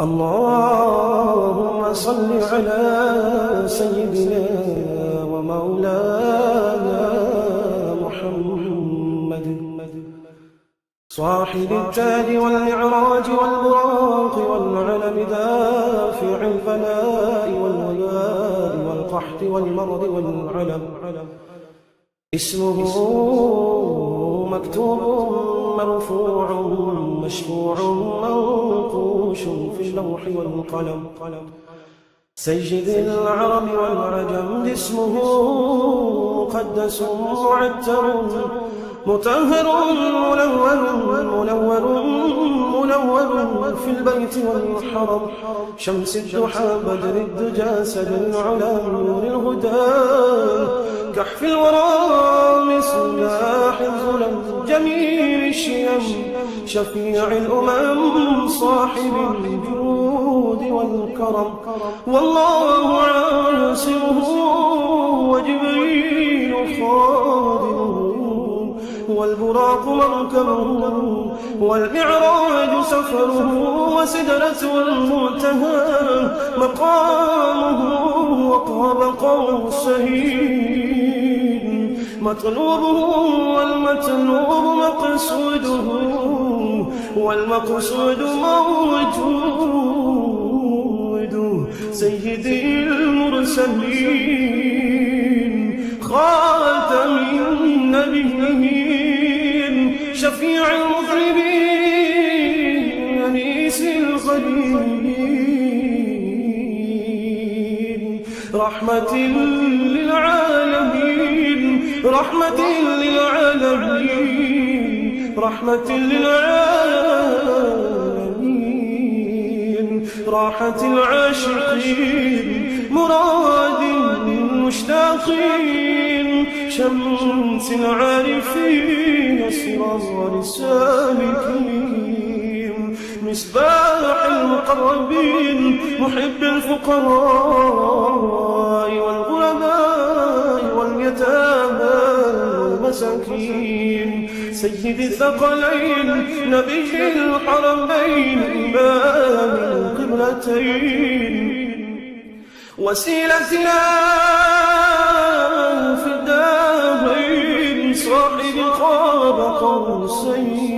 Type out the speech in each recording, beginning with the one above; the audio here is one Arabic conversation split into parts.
اللهم صل على سيدنا ومولانا محمد صاحب التاج والمعراج والبراق والعلم دافع البلاء والوباء والقحط والمرض والعلم اسمه مكتوب مرفوع مشفوع منقوش في اللوح والقلم سيد العرب والعجم اسمه مقدس معتر مطهر منور في البيت والحرم شمس الضحى بدر الدجى سد العلا نور الهدى كحف الورى مصباح الظلم جميل الشيم شفيع الأمم صاحب الجود والكرم والله عاصمه وجبريل خادمه والبراق مركبه والمعراج سفره وسدرة المنتهى مقامه وقاب قوسين مطلوبه والمطلوب مقصوده والمقصود موجود سيدي المرسلين خاتم النبيين شفيع المذنبين أنيس الغريبين رحمة للعالمين رحمة للعالمين رحمة للعالمين راحة العاشقين مراد المشتاقين شمس العارفين سرار السالكين مصباح المقربين محب الفقراء والغرباء واليتامى والمساكين سيد الثقلين نبي الحرمين إمام القبلتين وسيلتنا في الدارين صاحب قاب قوسين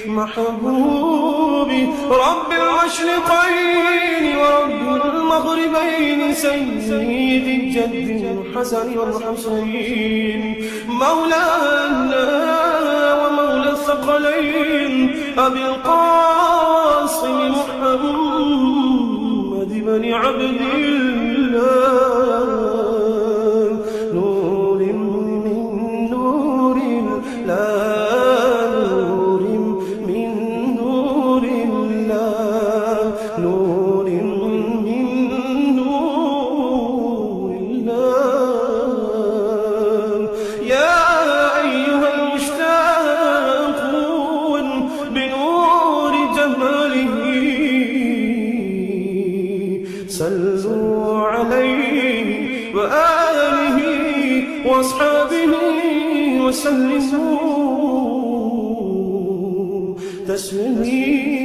محبوبي رب المشرقين ورب المغربين سيد الجد الحسن والحسين مولانا ومولى الثقلين أبي القاسم محمد بن عبد الله نور من نور لا نور من نور الله نور من نور الله يا أيها المشتاقون بنور جماله صلوا عليه وآله وأصحابه وسلموا تسليما